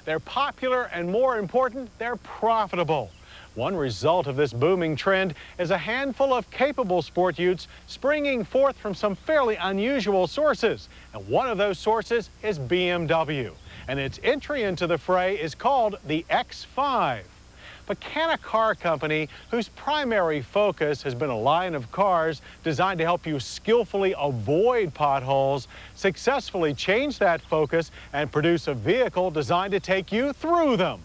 They're popular and, more important, they're profitable. One result of this booming trend is a handful of capable sport utes springing forth from some fairly unusual sources. And one of those sources is BMW. And its entry into the fray is called the X5. But can a car company whose primary focus has been a line of cars designed to help you skillfully avoid potholes successfully change that focus and produce a vehicle designed to take you through them?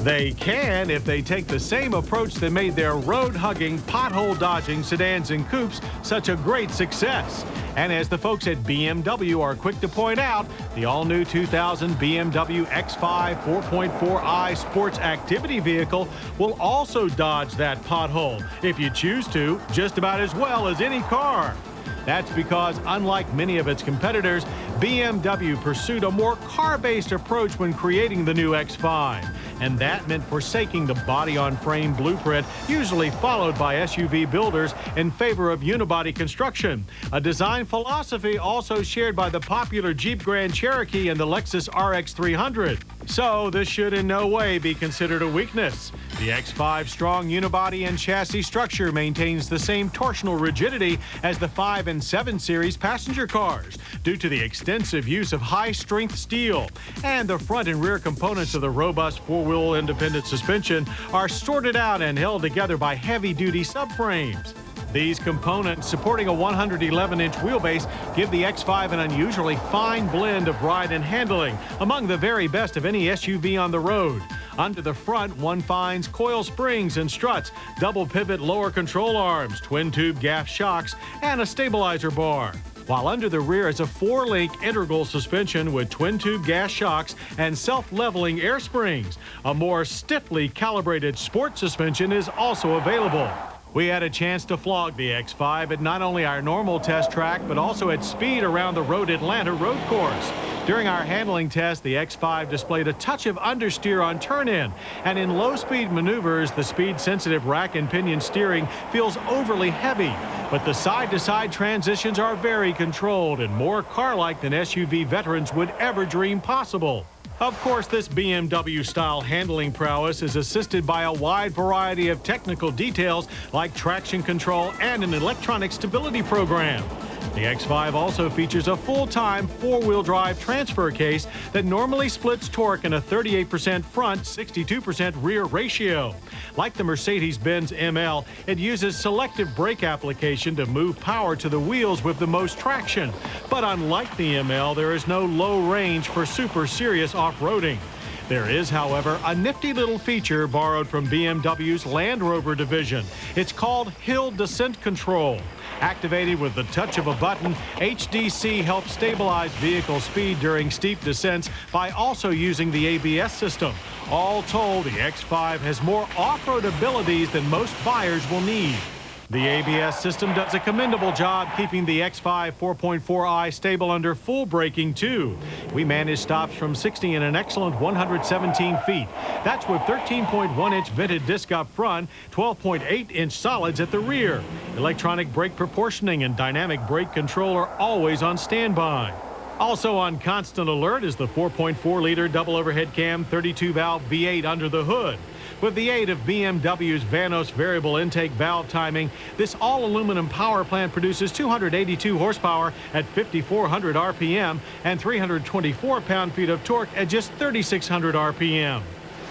They can if they take the same approach that made their road-hugging, pothole-dodging sedans and coupes such a great success. And as the folks at BMW are quick to point out, the all-new 2000 BMW X5 4.4i sports activity vehicle will also dodge that pothole, if you choose to, just about as well as any car. That's because, unlike many of its competitors, BMW pursued a more car-based approach when creating the new X5. And that meant forsaking the body-on-frame blueprint usually followed by SUV builders in favor of unibody construction, a design philosophy also shared by the popular Jeep Grand Cherokee and the Lexus RX 300. So this should in no way be considered a weakness. The X5's strong unibody and chassis structure maintains the same torsional rigidity as the 5 and 7 Series passenger cars due to the extensive use of high-strength steel. And the front and rear components of the robust four-wheel independent suspension are sorted out and held together by heavy-duty subframes. These components, supporting a 111-inch wheelbase, give the X5 an unusually fine blend of ride and handling, among the very best of any SUV on the road. Under the front, one finds coil springs and struts, double pivot lower control arms, twin-tube gaff shocks, and a stabilizer bar. While under the rear is a 4-link integral suspension with twin-tube gas shocks and self-leveling air springs. A more stiffly calibrated sport suspension is also available. We had a chance to flog the X5 at not only our normal test track, but also at speed around the Road Atlanta road course. During our handling test, the X5 displayed a touch of understeer on turn-in, and in low-speed maneuvers, the speed-sensitive rack and pinion steering feels overly heavy. But the side-to-side transitions are very controlled and more car-like than SUV veterans would ever dream possible. Of course, this BMW-style handling prowess is assisted by a wide variety of technical details like traction control and an electronic stability program. The X5 also features a full-time four-wheel drive transfer case that normally splits torque in a 38% front, 62% rear ratio. Like the Mercedes-Benz ML, it uses selective brake application to move power to the wheels with the most traction. But unlike the ML, there is no low range for super serious off-roading. There is, however, a nifty little feature borrowed from BMW's Land Rover division. It's called Hill Descent Control. Activated with the touch of a button, HDC helps stabilize vehicle speed during steep descents by also using the ABS system. All told, the X5 has more off-road abilities than most buyers will need. The ABS system does a commendable job keeping the X5 4.4i stable under full braking, too. We managed stops from 60 in an excellent 117 feet. That's with 13.1-inch vented disc up front, 12.8-inch solids at the rear. Electronic brake proportioning and dynamic brake control are always on standby. Also on constant alert is the 4.4-liter double overhead cam 32-valve V8 under the hood. With the aid of BMW's Vanos variable intake valve timing, this all-aluminum power plant produces 282 horsepower at 5,400 RPM and 324 pound-feet of torque at just 3,600 RPM.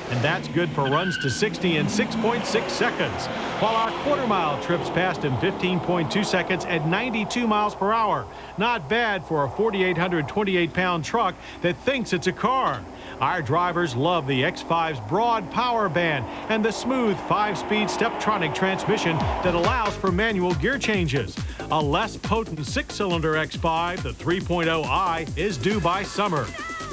And that's good for runs to 60 in 6.6 seconds, while our quarter-mile trips passed in 15.2 seconds at 92 miles per hour. Not bad for a 4,828-pound truck that thinks it's a car. Our drivers love the X5's broad power band and the smooth 5-speed Steptronic transmission that allows for manual gear changes. A less potent 6-cylinder X5, the 3.0i, is due by summer.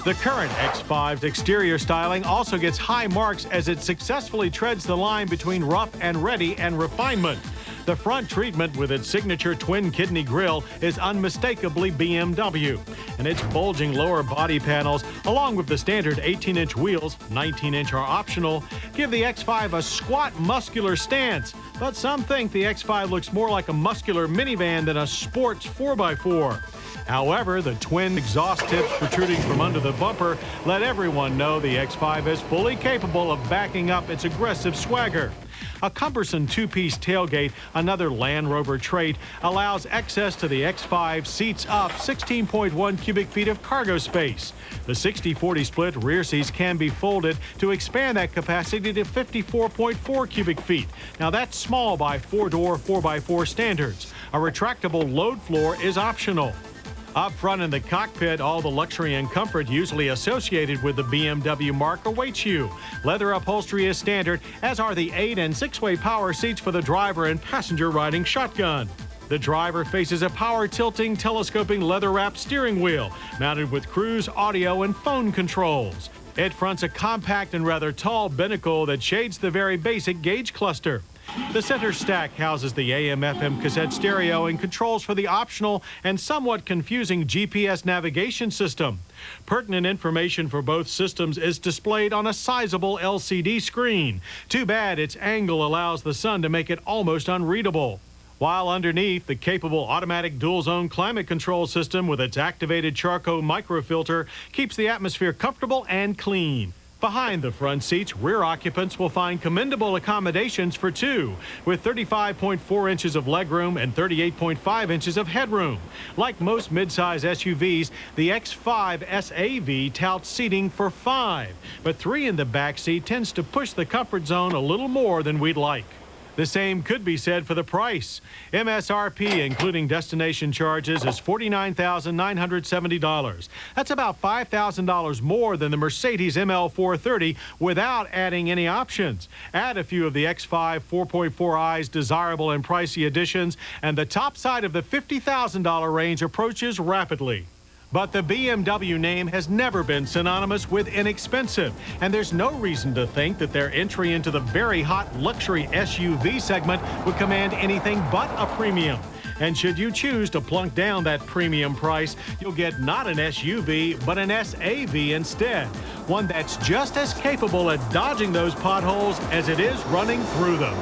The current X5's exterior styling also gets high marks as it successfully treads the line between rough and ready and refinement. The front treatment with its signature twin-kidney grille is unmistakably BMW, and its bulging lower body panels, along with the standard 18-inch wheels, 19-inch are optional, give the X5 a squat, muscular stance. But some think the X5 looks more like a muscular minivan than a sports 4x4. However, the twin exhaust tips protruding from under the bumper let everyone know the X5 is fully capable of backing up its aggressive swagger. A cumbersome two-piece tailgate, another Land Rover trait, allows access to the X5 seats up 16.1 cubic feet of cargo space. The 60-40 split rear seats can be folded to expand that capacity to 54.4 cubic feet. Now that's small by four-door 4x4 standards. A retractable load floor is optional. Up front in the cockpit, all the luxury and comfort usually associated with the BMW mark awaits you. Leather upholstery is standard, as are the 8- and 6-way power seats for the driver and passenger riding shotgun. The driver faces a power-tilting, telescoping leather-wrapped steering wheel, mounted with cruise, audio, and phone controls. It fronts a compact and rather tall binnacle that shades the very basic gauge cluster. The center stack houses the AM/FM cassette stereo and controls for the optional and somewhat confusing GPS navigation system. Pertinent information for both systems is displayed on a sizable LCD screen. Too bad its angle allows the sun to make it almost unreadable. While underneath, the capable automatic dual-zone climate control system with its activated charcoal microfilter keeps the atmosphere comfortable and clean. Behind the front seats, rear occupants will find commendable accommodations for two, with 35.4 inches of legroom and 38.5 inches of headroom. Like most midsize SUVs, the X5 SAV touts seating for 5, but 3 in the back seat tends to push the comfort zone a little more than we'd like. The same could be said for the price. MSRP, including destination charges, is $49,970. That's about $5,000 more than the Mercedes ML430 without adding any options. Add a few of the X5 4.4i's desirable and pricey additions, and the top side of the $50,000 range approaches rapidly. But the BMW name has never been synonymous with inexpensive, and there's no reason to think that their entry into the very hot luxury SUV segment would command anything but a premium. And should you choose to plunk down that premium price, you'll get not an SUV, but an SAV instead. One that's just as capable at dodging those potholes as it is running through them.